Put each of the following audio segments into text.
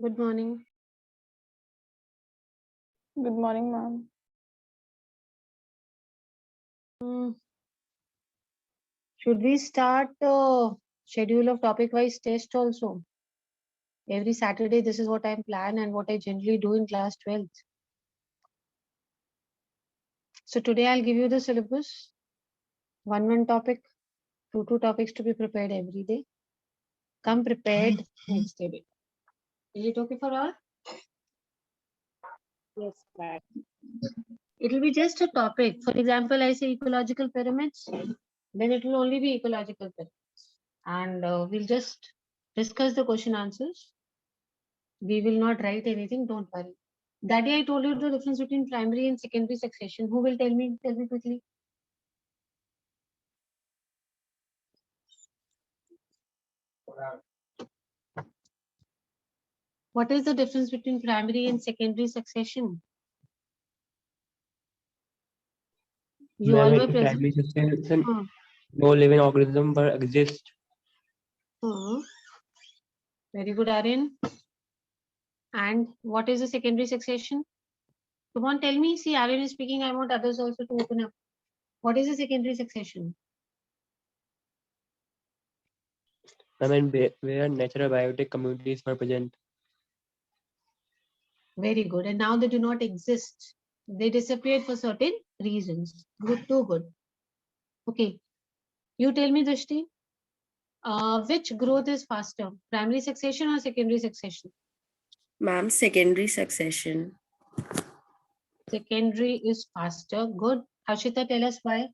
Good morning. Good morning, ma'am. Should we start schedule of topic-wise test also? Every Saturday, this is what I plan and what I generally do in class 12th. So today I'll give you the syllabus. One topic, two topics to be prepared every day. Come prepared next day. Is it okay for all? Yes, bad. It will be just a topic. For example, I say ecological pyramids, then it will only be ecological pyramids. And we'll just discuss the question answers. We will not write anything, don't worry. That day I told you the difference between primary and secondary succession. Who will tell me? Tell me quickly. What is the difference between primary and secondary succession? You all were present. Primary succession, no living organism will exist. Very good, Aryan. And what is the secondary succession? Come on, tell me. See, Aryan is speaking. I want others also to open up. What is the secondary succession? I mean, where natural biotic communities were present. Very good. And now they do not exist. They disappeared for certain reasons. Good, too good. Okay. You tell me, Drishti, which growth is faster, primary succession or secondary succession? Ma'am, secondary succession. Secondary is faster. Good. Harshita, tell us why.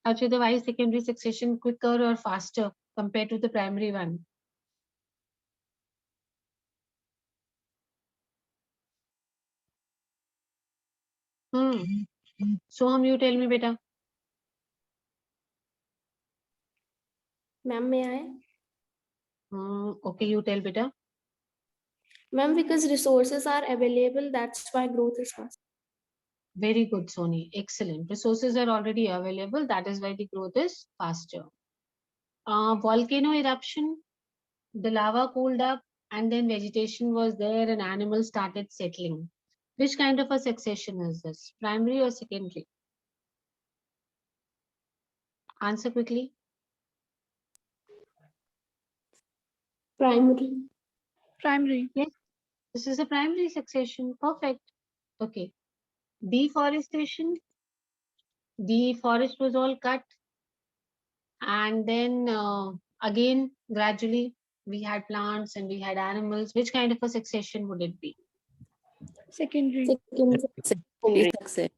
Harshita, why is secondary succession quicker or faster compared to the primary one? Soham, you tell me, beta. Ma'am, may I? Okay, you tell, beta. Ma'am, because resources are available, that's why growth is fast. Very good, Soni. Excellent. Resources are already available. That is why the growth is faster. Volcano eruption, the lava cooled up and then vegetation was there and animals started settling. Which kind of a succession is this? Primary or secondary? Answer quickly. Primary. Primary. This is a primary succession. Perfect. Okay. Deforestation. The forest was all cut. And then again, gradually, we had plants and we had animals. Which kind of a succession would it be? Secondary. Secondary. Secondary succession.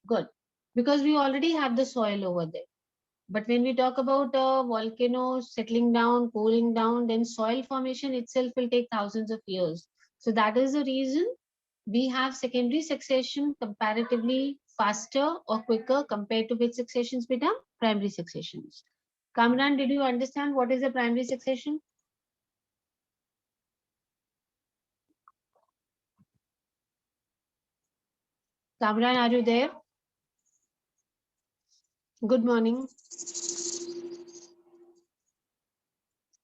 Good. Because we already have the soil over there. But when we talk about a volcano settling down, cooling down, then soil formation itself will take thousands of years. So that is the reason we have secondary succession comparatively faster or quicker compared to which successions beta? Primary successions. Kamran, did you understand what is a primary succession? Kamran, are you there? Good morning.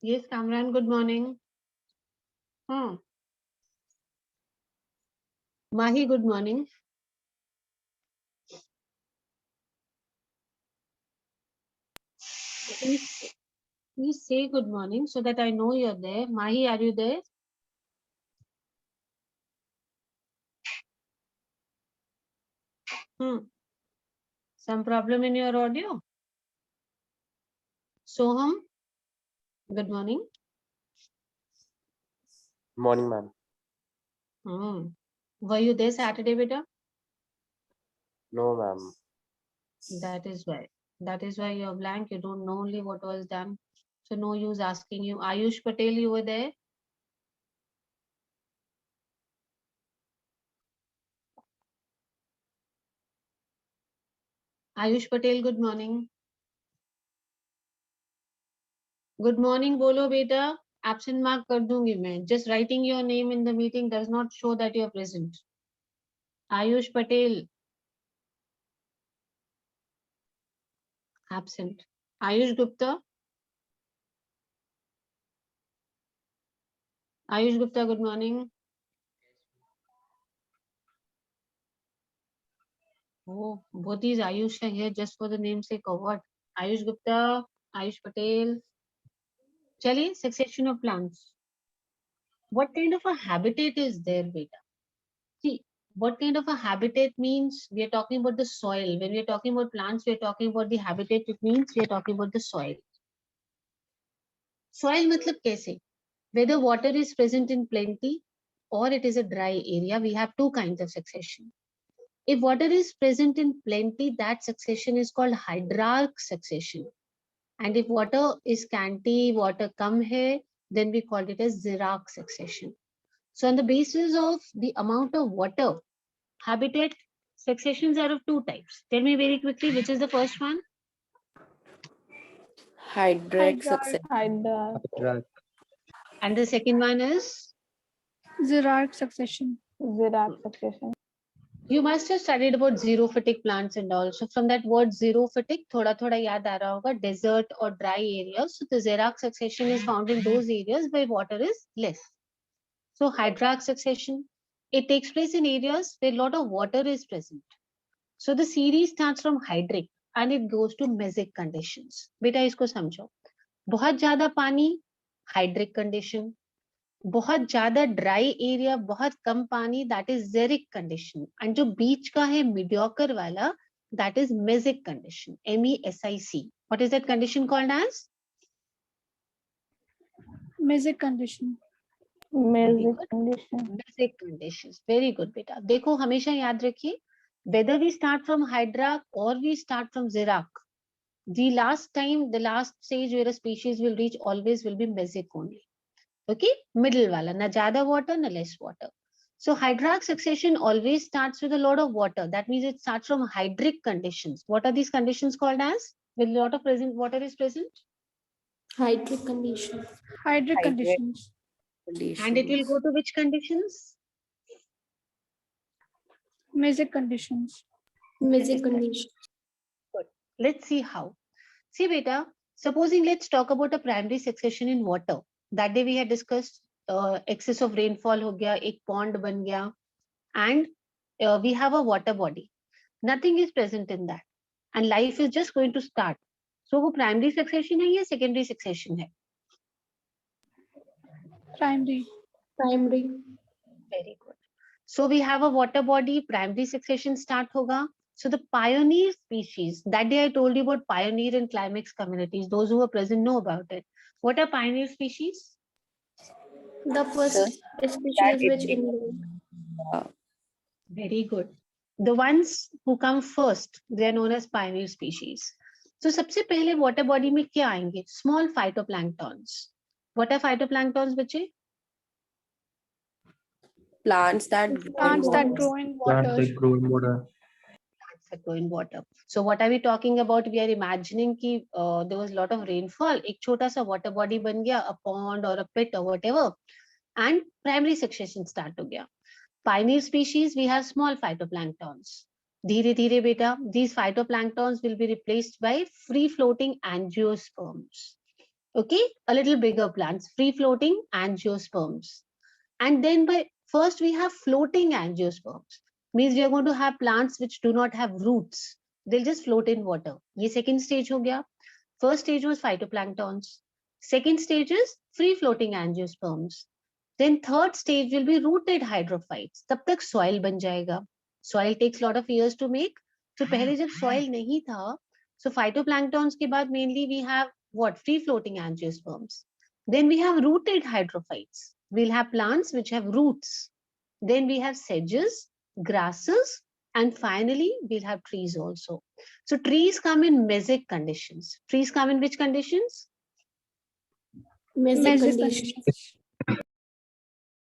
Yes, Kamran, good morning. Mahi, good morning. Please say good morning so that I know you're there. Mahi, are you there? Some problem in your audio? Soham, good morning. Morning, ma'am. Were you there Saturday, beta? No, ma'am. That is why. That is why you're blank. You don't know only what was done. So no use asking you. Ayush Patel, you were there? Ayush Patel, good morning. Good morning, bolo beta. Absent mark kar dungi main. Just writing your name in the meeting does not show that you are present. Ayush Patel. Absent. Ayush Gupta. Ayush Gupta, good morning. Oh, both these Ayush are here just for the namesake of what? Ayush Gupta, Ayush Patel. Chaliye, succession of plants. What kind of a habitat is there, beta? See, what kind of a habitat means we are talking about the soil. When we are talking about plants, we are talking about the habitat. It means we are talking about the soil. Soil matlab kaise? Whether water is present in plenty or it is a dry area, we have two kinds of succession. If water is present in plenty, that succession is called hydrarch succession. And if water is scanty, water come here, then we call it as xerarch succession. So on the basis of the amount of water, habitat successions are of two types. Tell me very quickly, which is the first one? Hydrarch succession. Hydrarch. And the second one is? Xerarch succession. Xerarch succession. You must have studied about xerophytic plants and all. So from that word xerophytic, thoda yaad aa raha hoga, desert or dry areas. So the xerarch succession is found in those areas where water is less. So hydrarch succession, it takes place in areas where a lot of water is present. So the series starts from hydric and it goes to mesic conditions. Beta isko samjho. बहुत ज्यादा पानी hydric condition, बहुत ज्यादा dry area, बहुत कम पानी, that is xeric condition. And जो बीच का है मीडियोकर वाला, that is mesic condition. MESIC. What is that condition called as? Mesic condition. Mesic condition. Mesic conditions. Very good बेटा. देखो हमेशा याद रखिए, whether we start from hydrarch or we start from xerarch, the last stage where a species will reach always will be mesic only. Okay, middle wala, na jada water, na less water. So hydrarch succession always starts with a lot of water. That means it starts from hydric conditions. What are these conditions called as? With a lot of present water is present? Hydric condition. Hydric Hydrarch conditions. And it will go to which conditions? Mesic conditions. Mesic condition. Let's see how. See beta, supposing let's talk about a primary succession in water. That day we had discussed excess of rainfall ho gaya, ek pond ban gaya, and we have a water body. Nothing is present in that, and life is just going to start. So वो primary succession है या secondary succession है? Primary. Primary. Very good. So we have a water body, primary succession start hoga. So the pioneer species, that day I told you about pioneer and climax communities. Those who were present know about it. What are pioneer species? The first species which involved. Very good. The ones who come first, they are known as pioneer species. So सबसे पहले water body में क्या आएंगे? Small phytoplanktons. What are phytoplanktons, बच्चे? Plants that Plants that grow in Plants water. that grow in water. Plants that grow in water. So what are we talking about? We are imagining कि there was a lot of rainfall. एक छोटा सा water body बन गया, a pond or a pit or whatever, and primary succession start हो गया. Pioneer species, we have small phytoplanktons. धीरे धीरे बेटा, these phytoplanktons will be replaced by free floating angiosperms. Okay, a little bigger plants, free floating angiosperms. And then by first we have floating angiosperms. Means we are going to have plants which do not have roots. They'll just float in water. ये second stage हो गया. First stage was phytoplanktons. Second stage is free floating angiosperms. Then third stage will be rooted hydrophytes. तब तक soil बन जाएगा. Soil takes lot of years to make. So पहले जब soil नहीं था, so phytoplanktons के बाद mainly we have what? Free floating angiosperms. Then we have rooted hydrophytes. We'll have plants which have roots. Then we have sedges, grasses, and finally we'll have trees also. So trees come in mesic conditions. Trees come in which conditions? Mesic Mesic condition. conditions.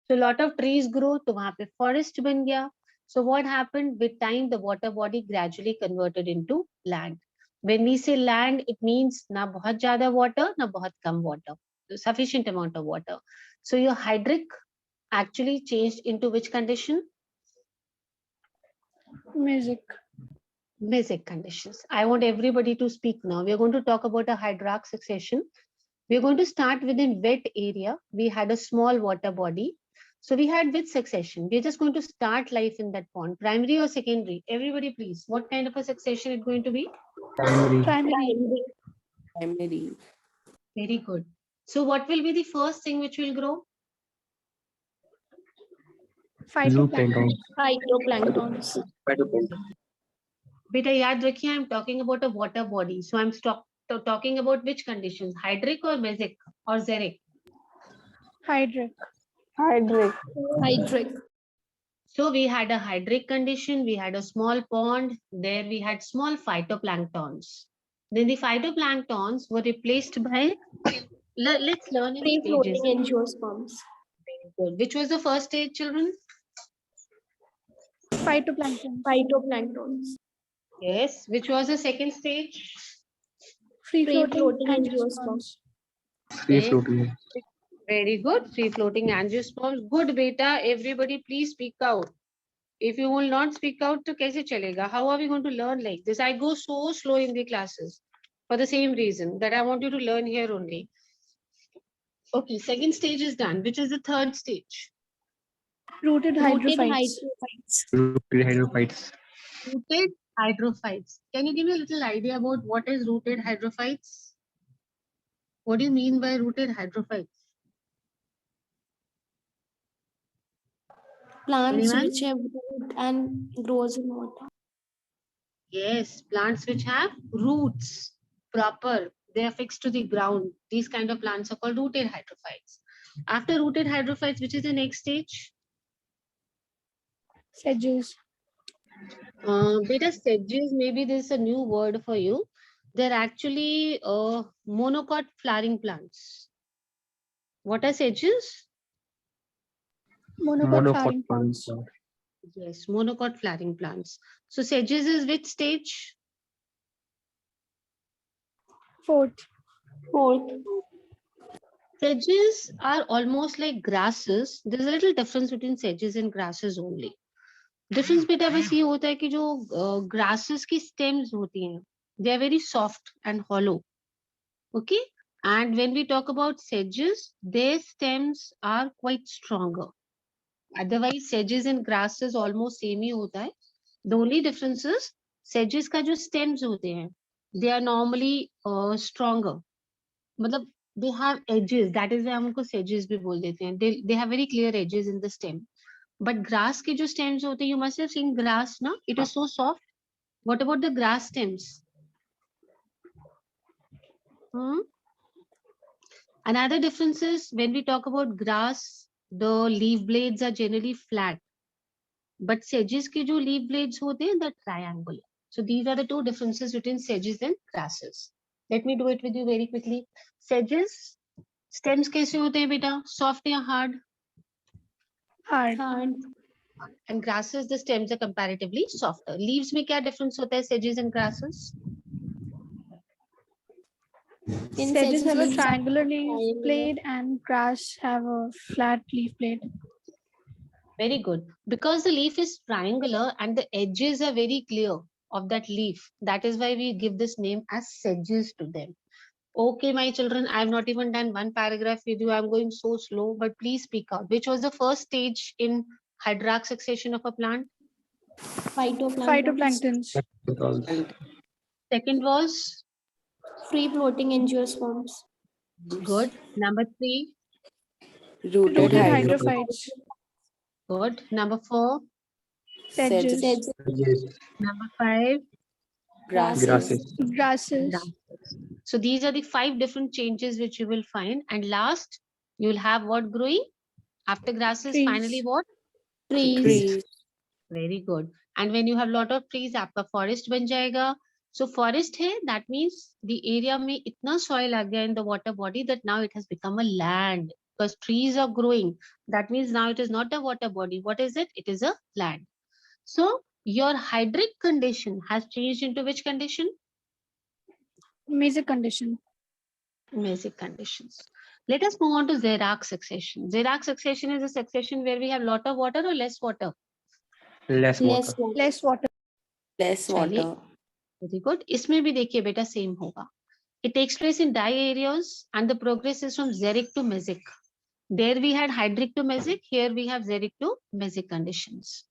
So a lot of trees grow, तो वहाँ पे forest बन गया. So what happened with time? The water body gradually converted into land. When we say land, it means ना बहुत ज़्यादा water, ना बहुत कम water. Sufficient amount of water. So your hydric actually changed into which condition? Mesic. Mesic conditions. I want everybody to speak now. We are going to talk about a hydric succession. We are going to start within wet area. We had a small water body. So we had with succession. We are just going to start life in that pond. Primary or secondary? Everybody please. What kind of a succession it's going to be? Primary. Primary. primary. Very good. So what will be the first thing which will grow? Phytoplankton. Phytoplanktons. Beta yaad rakhiye, I'm talking about a water body. So I'm talking about which conditions? Hydric or mesic or xeric? Hydric. Hydric. Hydric. So we had a hydric condition, we had a small pond, there we had small phytoplanktons. Then the phytoplanktons were replaced by, let's learn in Free stages. floating angiosperms. Good. Which was the first stage, children? Phytoplankton. Phytoplanktons. Yes. Which was the second stage? Free Free floating floating angiosperms. Free Okay. floating. Very good. Free floating angiosperms. Good, beta. Everybody please speak out. If you will not speak out, to kaise chalega? How are we going to learn like this? I go so slow in the classes for the same reason that I want you to learn here only. Okay, second stage is done. Which is the third stage? Rooted hydrophytes. Rooted hydrophytes. Rooted hydrophytes. Can you give me a little idea about what is rooted hydrophytes? What do you mean by rooted hydrophytes? Plants Anyone? which have root and grows in water. Yes, plants which have roots, proper, they are fixed to the ground. These kind of plants are called rooted hydrophytes. After rooted hydrophytes, which is the next stage? Sedges. Beta sedges, maybe this is a new word for you. They're actually monocot flowering plants. What are sedges? Monocot flowering Monocot plants. plant. Yes, monocot flowering plants. So sedges is which stage? Fourth. Fourth. Sedges are almost like grasses. There's a little difference between sedges and grasses only. Difference बेटा बस ये होता है कि जो grasses की stems होती हैं, they are very soft and hollow. Okay, and when we talk about sedges, their stems are quite stronger. Otherwise, sedges and grasses almost same ही होता है. The only difference is sedges का जो stems होते हैं, they are normally stronger. मतलब they have edges. That is why हम उनको sedges भी बोल देते हैं. They have very clear edges in the stem. But grass के जो stems होते हैं, you must have seen grass, ना? It is so soft. What about the grass stems? Another difference is when we talk about grass, the leaf blades are generally flat. But sedges के जो leaf blades होते हैं, they're triangular. So these are the two differences between sedges and grasses. Let me do it with you very quickly. Sedges, stems कैसे होते हैं बेटा? Soft या hard? Hard. Hard. And grasses, the stems are comparatively softer. Leaves में क्या difference होता है sedges and grasses? In Sedges have a leaves are triangular leaf triangular. blade and grass have a flat leaf blade. Very good. Because the leaf is triangular and the edges are very clear of that leaf. That is why we give this name as sedges to them. Okay, my children, I have not even done one paragraph with you. I'm going so slow, but please speak out. Which was the first stage in hydrarch succession of a plant? Phytoplankton. Phytoplanktons. Second was Free floating angiosperms. good. Number 3, Rooted Rooted hydrophytes. hydrophytes. good. Number 4, Sedges. Sedges. number 5, Grasses. Grasses. Grasses. grasses. So these are the 5 different changes which you will find. And last, you will have what growing? After grasses, Trees. finally what? Trees. Trees. Very good. And when you have lot of trees, आपका forest बन जाएगा. So forest है, that means the area में इतना soil आ गया in the water body that now it has become a land. Because trees are growing. That means now it is not a water body. What is it? It is a land. So your hydric condition has changed into which condition? Mesic condition. Mesic conditions. Let us move on to xeric succession. Xeric succession is a succession where we have lot of water or less water. Less Less water. water. Less water. Less चलिए, water. very good. इसमें भी देखिए बेटा same होगा. It takes place in dry areas and the progress is from xeric to mesic. There we had hydric to mesic. Here we have xeric to mesic conditions.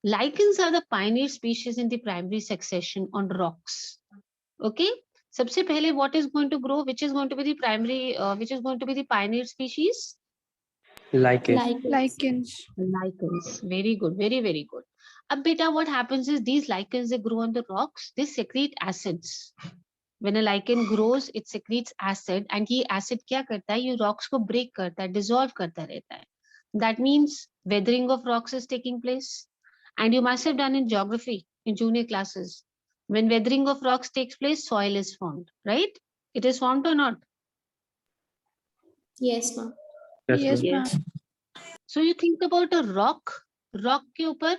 Lichens are the pioneer species in the primary succession on rocks. Okay. सबसे पहले what is going to grow? Which is going to be the primary? Which is going to be the pioneer species? Lichens. Lichens. Lichens. Very good. Very, very good. Ab beta, what happens is these lichens, they grow on the rocks. They secrete acids. When a lichen grows, it secretes acid. And ये acid क्या करता है? ये rocks को break करता है, dissolve करता रहता है. That means weathering of rocks is taking place. And you must have done in geography, in junior classes. When weathering of rocks takes place, soil is formed, right? It is formed or not? Yes, ma'am. Yes, ma'am. ma'am. So you think about a rock. Rock के ऊपर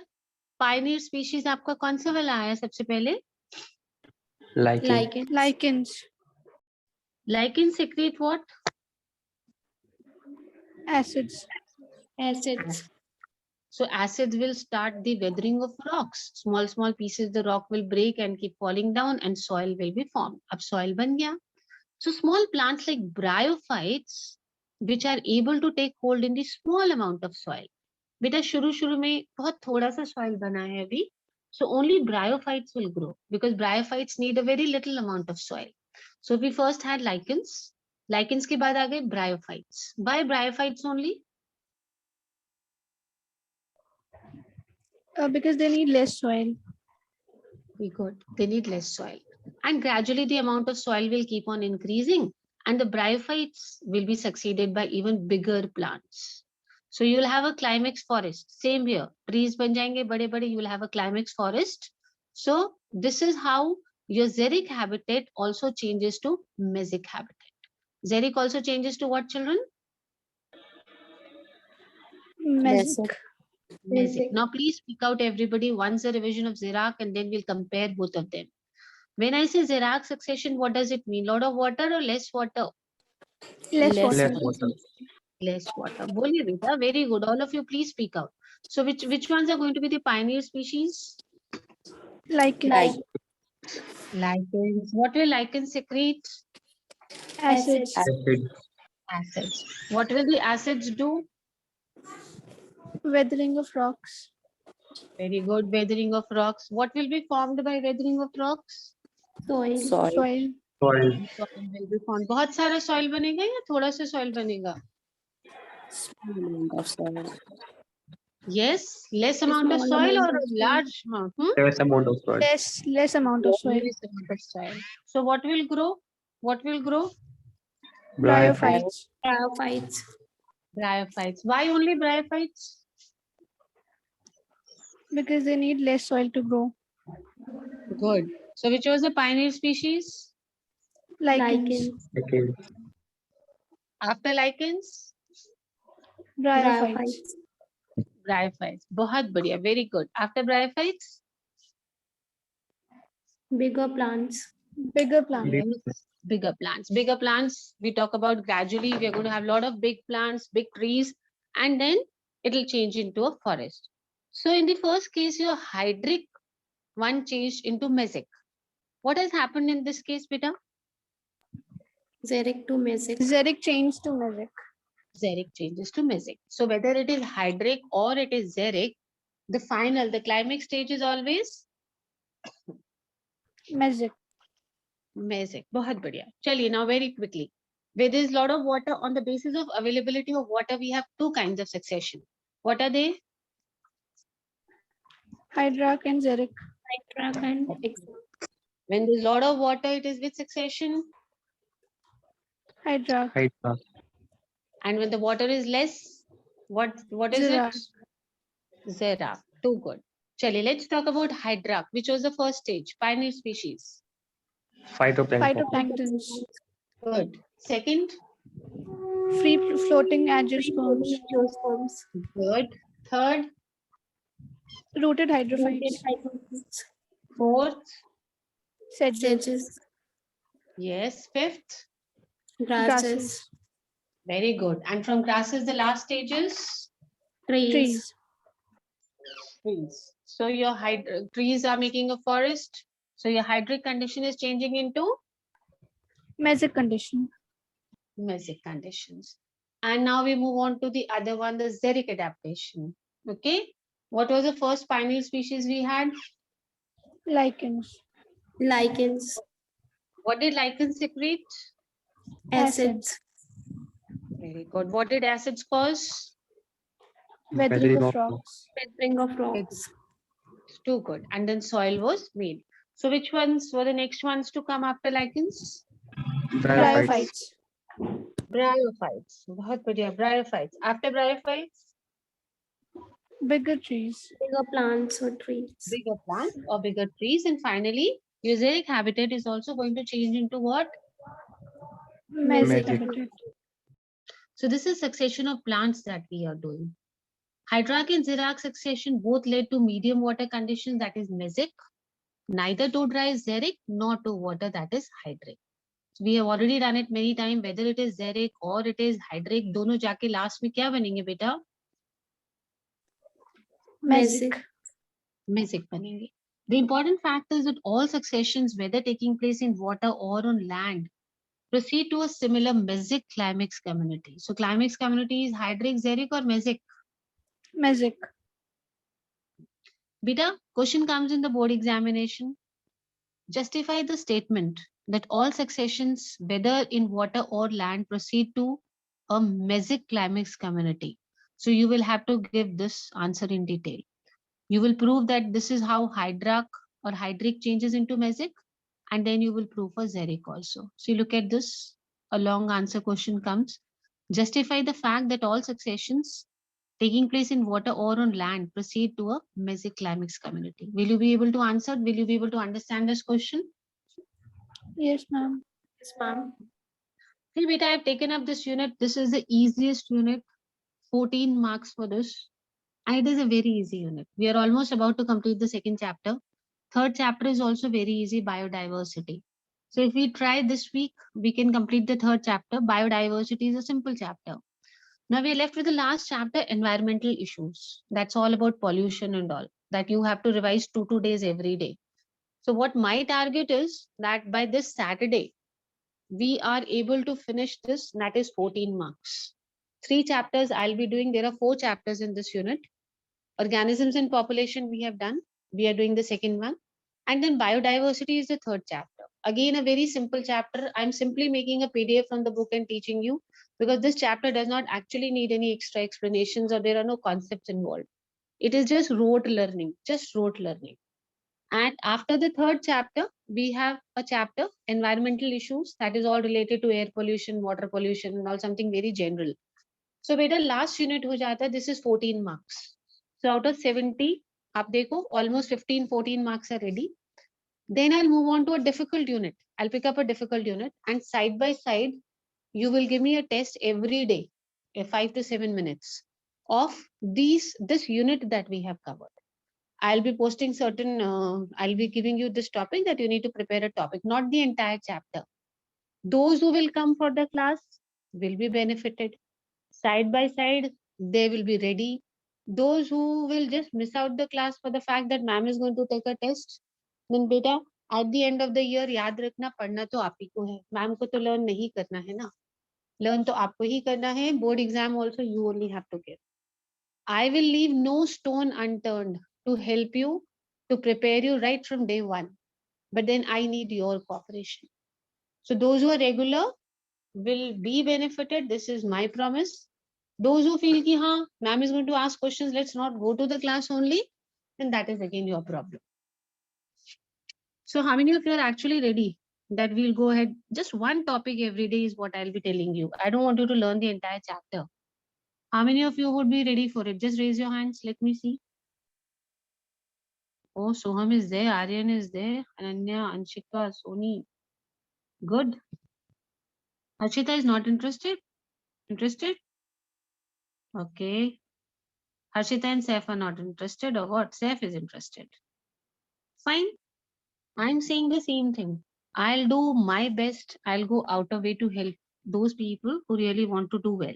pioneer species आपका कौन सा वाला आया सबसे पहले? Lichen. Lichens. Lichens. Lichens secrete what? Acids. Acids. So acids will start the weathering of rocks. Small, small pieces the rock will break and keep falling down and soil will be formed. Ab soil ban gaya. So small plants like bryophytes, which are able to take hold in the small amount of soil. बेटा शुरू में बहुत थोड़ा सा soil बना है अभी. So only bryophytes will grow because bryophytes need a very little amount of soil. So we first had lichens. Lichens के बाद आ गए bryophytes. Why bryophytes only? Because they need less soil. Very good. They need less soil. And gradually the amount of soil will keep on increasing and the bryophytes will be succeeded by even bigger plants. So you will have a climax forest. Same here. Trees ban jayenge bade bade, you will have a climax forest. So this is how your xeric habitat also changes to mesic habitat. Xeric also changes to what, children? Mesic. Mesic. Now please speak out everybody once a revision of xeric and then we'll compare both of them. When I say xeric succession, what does it mean? Lot of water or less water? Less Less water. Less water. Less water. Boliye beta, very good. All of you please speak out. So which ones are going to be the pioneer species? Lichens. Lichens. What will lichens secrete? Acids. Acid. Acids. What will the acids do? Weathering of rocks. Very good. Weathering of rocks. What will be formed by weathering of rocks? Soil. Soil. Soil. Soil. Soil will be formed. बहुत सारा soil बनेगा या थोड़ा सा soil बनेगा? Small amount of soil. Yes, less amount of small soil or amount a of soil. large amount? Less amount of soil. Less amount of soil. Less amount of soil. So what will grow? What will grow? Bryophytes. Bryophytes. Bryophytes. Why only bryophytes? Because they need less soil to grow. Good. So which was the pioneer species? Lichens. Lichens. Okay. After lichens? Bryophytes. Bryophytes. Bryophytes. बहुत बढ़िया. Very good. After bryophytes? Bigger plants. Bigger plants. Yes. Bigger plants. Bigger plants, we talk about gradually. We are going to have a lot of big plants, big trees, and then it will change into a forest. So in the first case, your hydric one changed into mesic. What has happened in this case, beta? Xeric to mesic. Xeric changed to mesic. Xeric changes to mesic. So whether it is hydric or it is xeric, the climax stage is always Mesic. mesic. बहुत बढ़िया. चलिए, now very quickly. Where there is lot of water, on the basis of availability of water, we have two kinds of succession. What are they? Hydrarch and xeric. Hydrarch and exarch. When there is lot of water, it is with succession. Hydrarch. Hydra. And when the water is less, what is Xerac. it? Xerac. Too good. Chali, let's talk about hydrarch, which was the first stage, pioneer species. Phytoplankton. Phytoplanktons. Good. Second, Free floating angiosperms. Angiosperms. good. Third, Rooted Rooted hydrophytes. hydrophytes. fourth, Sedges. Sedges. yes. Fifth, Grasses. very good. And from grasses, the last stages, Trees. Trees. trees. So your trees are making a forest. So your hydric condition is changing into Mesic condition. mesic conditions. And now we move on to the other one, the xeric adaptation. Okay. What was the first pioneer species we had? Lichens. Lichens. What did lichens secrete? Acids. Very good. What did acids cause? Weathering of of rocks. Weathering of rocks. Too good. And then soil was made. So which ones were the next ones to come after lichens? Bryophytes. Bryophytes. Bryophytes. बहुत बढ़िया. Bryophytes. After bryophytes, Bigger trees. Bigger plants or trees. bigger plants or bigger trees. And finally, your xeric habitat is also going to change into what? Mesic Mesic. habitat. So this is succession of plants that we are doing. Hydrarch and xerac succession both led to medium water conditions, that is mesic, neither to dry xeric nor to water, that is hydric. We have already done it many times, whether it is xeric or it is hydric, दोनों जाके last में क्या बनेंगे बेटा? Mesic. Mesic बनेंगे. The important fact is that all successions, whether taking place in water or on land, proceed to a similar mesic climax community. So climax community is hydric, xeric or mesic? Mesic. Beta, question comes in the board examination. Justify the statement that all successions, whether in water or land, proceed to a mesic climax community. So you will have to give this answer in detail. You will prove that this is how hydrarch or hydric changes into mesic, and then you will prove for xeric also. So you look at this, a long answer question comes. Justify the fact that all successions taking place in water or on land proceed to a mesic climax community. Will you be able to answer? Will you be able to understand this question? Yes, ma'am. Yes, ma'am. See, beta, I have taken up this unit. This is the easiest unit. 14 marks for this. And it is a very easy unit. We are almost about to complete the second chapter. Third chapter is also very easy, biodiversity. So if we try this week, we can complete the third chapter. Biodiversity is a simple chapter. Now we are left with the last chapter, environmental issues. That's all about pollution and all that you have to revise 2 days every day. So what my target is that by this Saturday, we are able to finish this, that is 14 marks. 3 chapters I'll be doing. There are 4 chapters in this unit. Organisms and population we have done. We are doing the second one. And then biodiversity is the third chapter. Again, a very simple chapter. I'm simply making a PDF from the book and teaching you, because this chapter does not actually need any extra explanations, or there are no concepts involved. It is just rote learning, just rote learning. And after the third chapter, we have a chapter, environmental issues, that is all related to air pollution, water pollution, and all something very general. So beta last unit ho jata hai, this is 14 marks. So out of 70, aap dekho, almost 15-14 marks are ready. Then I'll move on to a difficult unit. I'll pick up a difficult unit, and side by side, you will give me a test every day, 5 to 7 minutes of this unit that we have covered. I'll be posting certain, I'll be giving you this topic that you need to prepare a topic, not the entire chapter. Those who will come for the class will be benefited. Side by side, they will be ready. Those who will just miss out the class for the fact that ma'am is going to take a test, then beta, at the end of the year, याद रखना पढ़ना तो आप ही को है. Ma'am को तो learn नहीं करना है ना. Learn तो आपको ही करना है. Board exam also you only have to give. I will leave no stone unturned to help you, to prepare you right from day one. But then I need your cooperation. So those who are regular will be benefited. This is my promise. Those who feel ki haan, ma'am is going to ask questions, let's not go to the class only, then that is again your problem. So how many of you are actually ready that we'll go ahead? Just one topic every day is what I'll be telling you. I don't want you to learn the entire chapter. How many of you would be ready for it? Just raise your hands. Let me see. Oh, Soham is there. Aryan is there. Ananya, Anshika, Soni. Good. Harshita is not interested. Interested? Okay. Harshita and Saif are not interested, or what? Saif is interested. Fine. I'm saying the same thing. I'll do my best. I'll go out of way to help those people who really want to do well.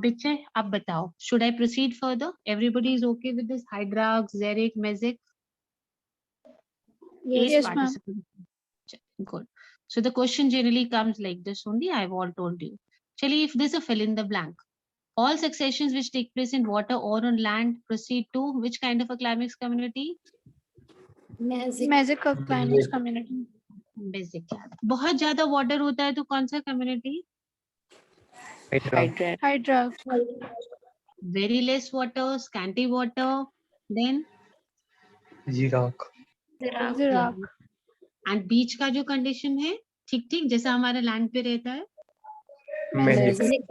Biche, ab batao. Should I proceed further? Everybody is okay with this? Hydrax, Xeric, Mezic? Yes, ma'am. Participants. Good. So the question generally comes like this only. I've all told you. Actually, if there's a fill in the blank, all successions which take place in water or on land proceed to which kind of a climax community? Magic of climax community. Basic. बहुत ज्यादा water होता है तो कौन सा community? Hydra. Hydra. Very less water, scanty water, then Xerox. Xerox. and beach का जो condition है ठीक ठीक जैसा हमारे land पे रहता है. Magic.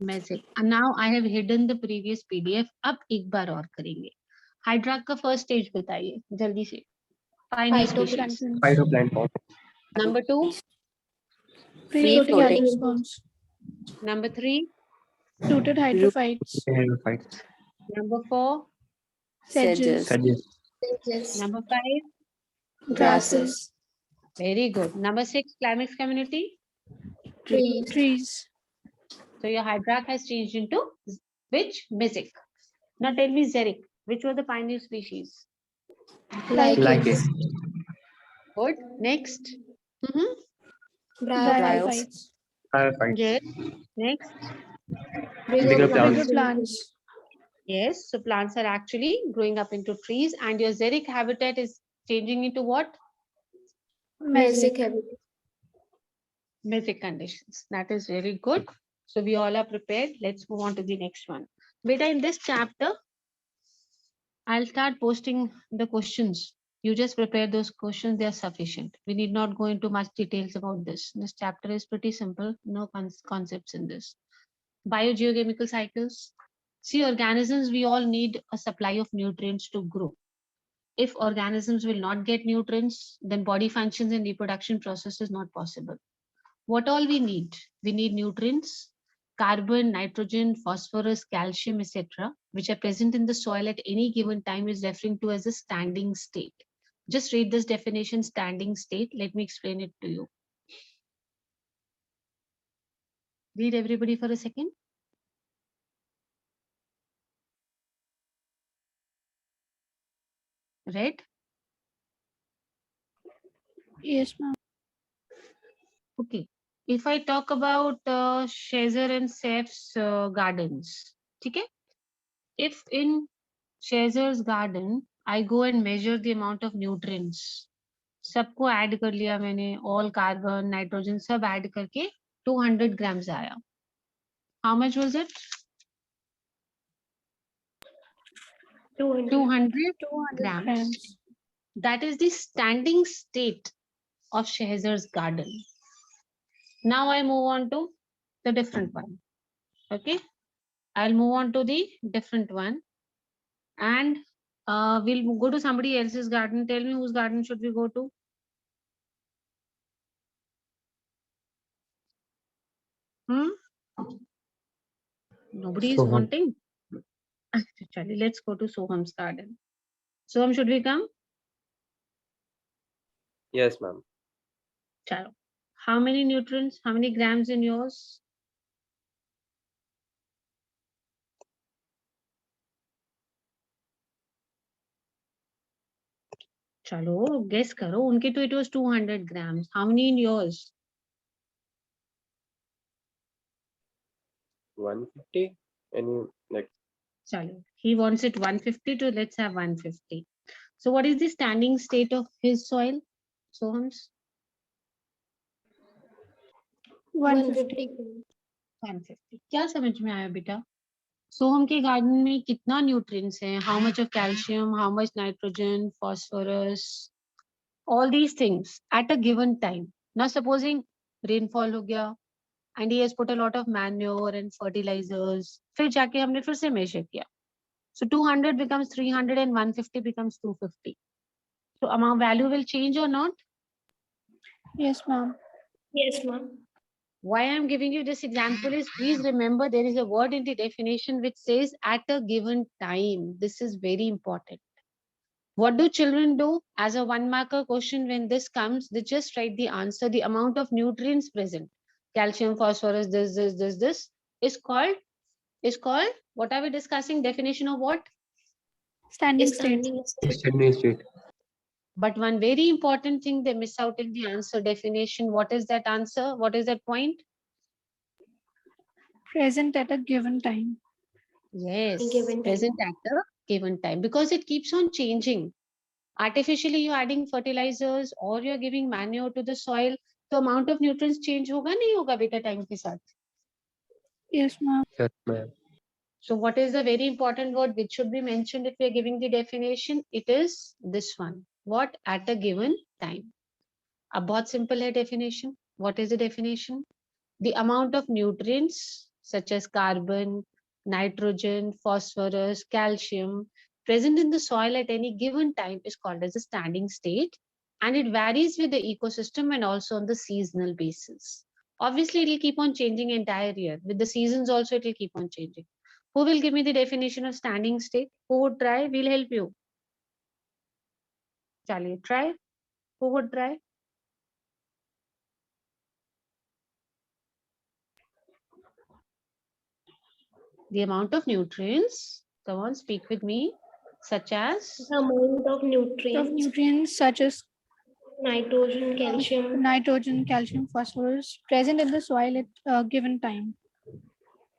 Magic. And now I have hidden the previous PDF. अब एक बार और करेंगे. Hydra का first stage बताइए जल्दी से. Pioneer species. Phytoplankton. Phytoplankton. Number 2. Free floating. response. Number 3. Rooted hydrophytes. Hydrophytes. Number 4. Sedges. Sedges. Number 5. Grasses. Very good. Number 6. Climax community. Trees. So your Hydrac has changed into which? Mesic. Now tell me, Xeric, which were the pioneer species? Lycus. Good. Next. Bryophytes. Bryophytes. Yes. Next. Bigger plants. Bigger plants. Yes. So plants are actually growing up into trees, and your xeric habitat is changing into what? Mesic. Mesic conditions. That is very good. So we all are prepared. Let's move on to the next one. Beta, in this chapter, I'll start posting the questions. You just prepare those questions. They are sufficient. We need not go into much details about this. This chapter is pretty simple. No concepts in this. Biogeochemical cycles. See, organisms, we all need a supply of nutrients to grow. If organisms will not get nutrients, then body functions and reproduction process is not possible. What all we need? We need nutrients, carbon, nitrogen, phosphorus, calcium, etc., which are present in the soil at any given time is referring to as a standing state. Just read this definition, standing state. Let me explain it to you. Read everybody for a second. Read? Yes, ma'am. Okay. if I talk about Shazer and Saf's gardens, okay? If in Shazer's garden, I go and measure the amount of nutrients, सबको add कर लिया मैंने, all carbon, nitrogen सब add करके 200 grams आया. How much was it? 200. 200 200 grams. grams. That is the standing state of Shahzer's garden. Now I move on to the different one. Okay, I'll move on to the different one, and we'll go to somebody else's garden. Tell me whose garden should we go to? Nobody is Soham. wanting. Actually, let's go to Soham's garden. Soham, should we come? Yes, ma'am. Chalo. How many nutrients? How many grams in yours? Chalo, guess karo. Unke to it was 200 grams. How many in yours? 150. Any like Chalo. He wants it 150 to let's have 150. So what is the standing state of his soil? Soham's 150. 150. क्या समझ में आया बेटा? सोहम के garden में कितना nutrients हैं? How much of calcium? How much nitrogen? Phosphorus? All these things at a given time. Now supposing rainfall हो गया and he has put a lot of manure and fertilizers. फिर जाके हमने फिर से measure किया. So 200 becomes 300 and 150 becomes 250. So amount value will change or not? Yes, ma'am. Yes, ma'am. Why I'm giving you this example is please remember there is a word in the definition which says at a given time. This is very important. What do children do? As a one marker question, when this comes, they just write the answer, the amount of nutrients present. Calcium, phosphorus, this is called, what are we discussing? Definition of what? Standing state. steady state. But one very important thing they miss out in the answer definition. What is that answer? What is that point? Present at a given time. Yes, Given time. present at a given time, because it keeps on changing. Artificially, you're adding fertilizers or you're giving manure to the soil. The amount of nutrients change होगा नहीं होगा बेटा time के साथ. Yes, ma'am. Yes, ma'am. So what is the very important word which should be mentioned if we are giving the definition? It is this one. What? At a given time. अब बहुत simple है definition. What is the definition? The amount of nutrients such as carbon, nitrogen, phosphorus, calcium present in the soil at any given time is called as a standing state, and it varies with the ecosystem and also on the seasonal basis. Obviously, it will keep on changing entire year. With the seasons also, it will keep on changing. Who will give me the definition of standing state? Who would try? We'll help you. Chaliye, try. Who would try? The amount of nutrients, come on, speak with me, such as The amount of Of nutrients, nutrients such as nitrogen, calcium, nitrogen, calcium, phosphorus present in the soil at a given time.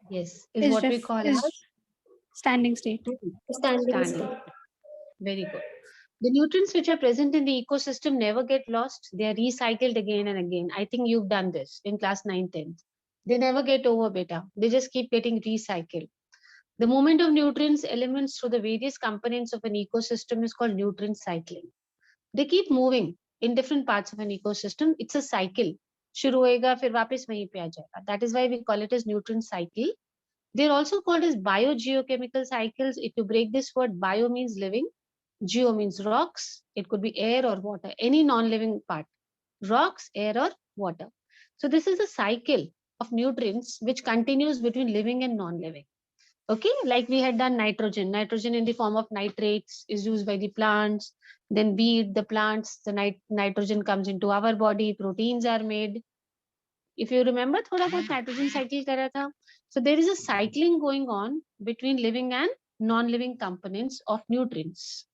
yes, is what we call as standing state. standing standing. state. Very good. The nutrients which are present in the ecosystem never get lost. They are recycled again and again. I think you've done this in class 9, 10th. They never get over, beta. They just keep getting recycled. The movement of nutrients elements through the various components of an ecosystem is called nutrient cycling. They keep moving in different parts of an ecosystem. It's a cycle. शुरू होएगा फिर वापस वहीं पे आ जाएगा. That is why we call it as nutrient cycle. They're also called as biogeochemical cycles. If you break this word, bio means living, geo means rocks. It could be air or water, any non-living part, rocks, air or water. So this is a cycle of nutrients which continues between living and non-living. Okay, like we had done nitrogen. Nitrogen in the form of nitrates is used by the plants. Then we eat the plants, the nitrogen comes into our body, proteins are made. If you remember, thoda bahut nitrogen cycle kara tha. So there is a cycling going on between living and non-living components of nutrients.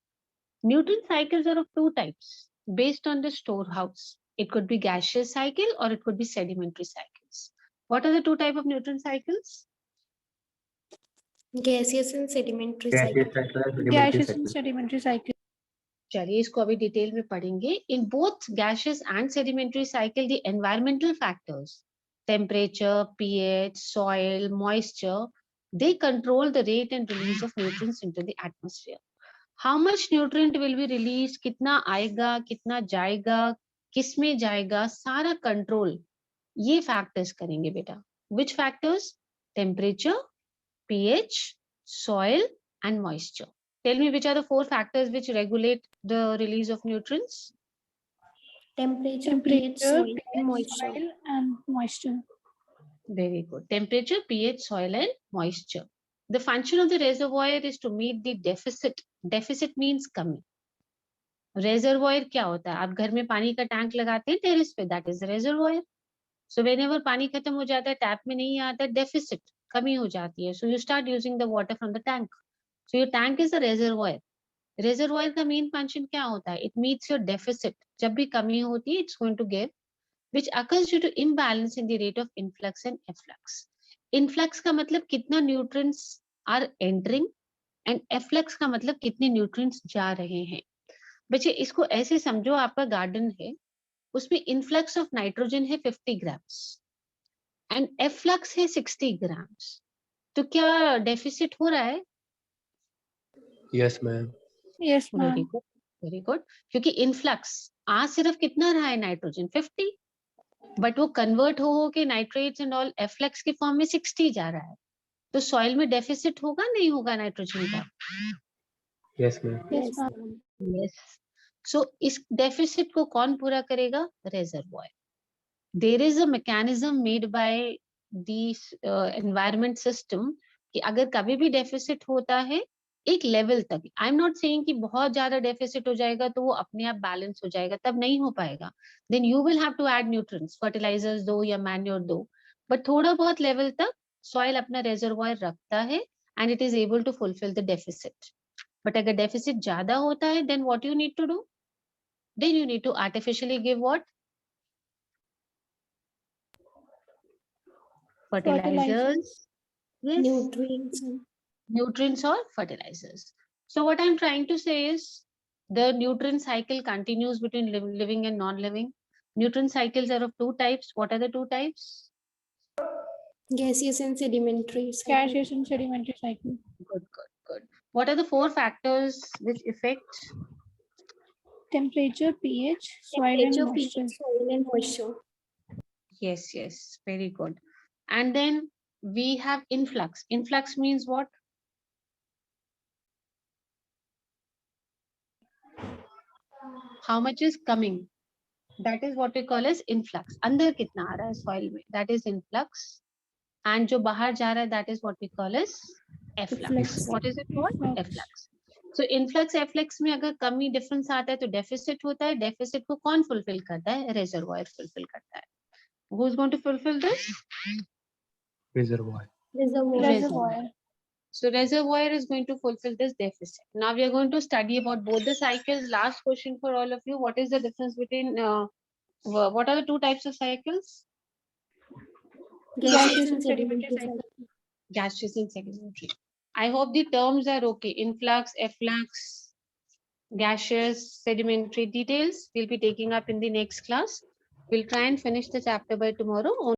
Nutrient cycles are of two types based on the storehouse. It could be gaseous cycle or it could be sedimentary cycles. What are the two type of nutrient cycles? Gaseous and sedimentary Gaseous cycle. cycle and sedimentary Gaseous cycle. and sedimentary cycle. चलिए इसको अभी detail में पढ़ेंगे. In both gaseous and sedimentary cycle, the environmental factors, temperature, pH, soil, moisture, they control the rate and release of nutrients into the atmosphere. How much nutrient will be released, कितना आएगा, कितना जाएगा, किस में जाएगा, सारा कंट्रोल ये factors करेंगे बेटा. Which factors? Temperature, pH, soil and moisture. Tell me which are the four factors which regulate the release of nutrients? Temperature, pH, soil, and pH, moisture. soil, and moisture. Very good. Temperature, pH, soil and moisture. The function of the reservoir is to meet the deficit. Deficit means कमी. Reservoir क्या होता है? आप घर में पानी का tank लगाते हैं टेरेस पे, that is reservoir. So whenever पानी खत्म हो जाता है, टैप में नहीं आता, deficit, कमी हो जाती है. So you start using the water from the tank. So your tank is a reservoir. Reservoir का main function क्या होता है? It meets your deficit. जब भी कमी होती है, it's going to give, which occurs due to imbalance in the rate of influx and efflux. Influx का मतलब कितना nutrients are entering and efflux का मतलब कितने nutrients जा रहे हैं. बच्चे इसको ऐसे समझो, आपका गार्डन है, उसमें influx of nitrogen है 50 grams and efflux है 60 grams. तो क्या deficit हो रहा है? Yes, ma'am. Yes, Very ma'am. good, very good. क्योंकि इनफ्लक्स आज सिर्फ कितना रहा है नाइट्रोजन 50, बट वो कन्वर्ट हो के नाइट्रेट्स एंड ऑल एफ्लक्स के फॉर्म में 60 जा रहा है. तो सॉइल में डेफिसिट होगा नहीं होगा नाइट्रोजन का? Yes, ma'am. Yes, Yes, ma'am. ma'am. Yes. So इस डेफिसिट को कौन पूरा करेगा? Reservoir. There is a mechanism made by this environment system कि अगर कभी भी डेफिसिट होता है एक लेवल तक, आई एम नॉट सेइंग कि बहुत ज्यादा डेफिसिट हो जाएगा तो वो अपने आप बैलेंस हो जाएगा, तब नहीं हो पाएगा. Then you will have to add nutrients, fertilizers दो या मैन्योर दो, बट थोड़ा बहुत लेवल तक सॉइल अपना रेजर्वॉयर रखता है and it is able to fulfil the deficit. But अगर डेफिसिट ज्यादा होता है, then what you need to do? Then you need to artificially give what? Fertilizers. Yes. Nutrients. Nutrients or fertilizers. So what I'm trying to say is the nutrient cycle continues between living and non-living. Nutrient cycles are of two types. What are the two types? Gaseous and sedimentary cycle. Gaseous and sedimentary cycle. Good, good, good. What are the four factors which affect? Temperature, pH, soil, Temperature, and moisture. pH, soil, and moisture. Yes, yes, very good. And then we have influx. Influx means what? How much is coming? That is what we call as influx. अंदर कितना आ रहा है soil में? That is influx. And जो बाहर जा रहा है, that is what we call as efflux. Efflux. What is it called? Efflux. Efflux. So influx efflux में अगर कमी डिफरेंस आता है तो डेफिसिट होता है. डेफिसिट को कौन फुलफिल करता है? रेजर्वॉयर फुलफिल करता है. Who is going to fulfill this? Reservoir. Reservoir. Reservoir. So reservoir is going to fulfill this deficit. Now we are going to study about both the cycles. Last question for all of you. What is the difference between, what are the two types of cycles? Gaseous and sedimentary cycle. Gaseous and sedimentary. I hope the terms are okay. Influx, efflux, gaseous, sedimentary details we'll be taking up in the next class. We'll try and finish the chapter by tomorrow.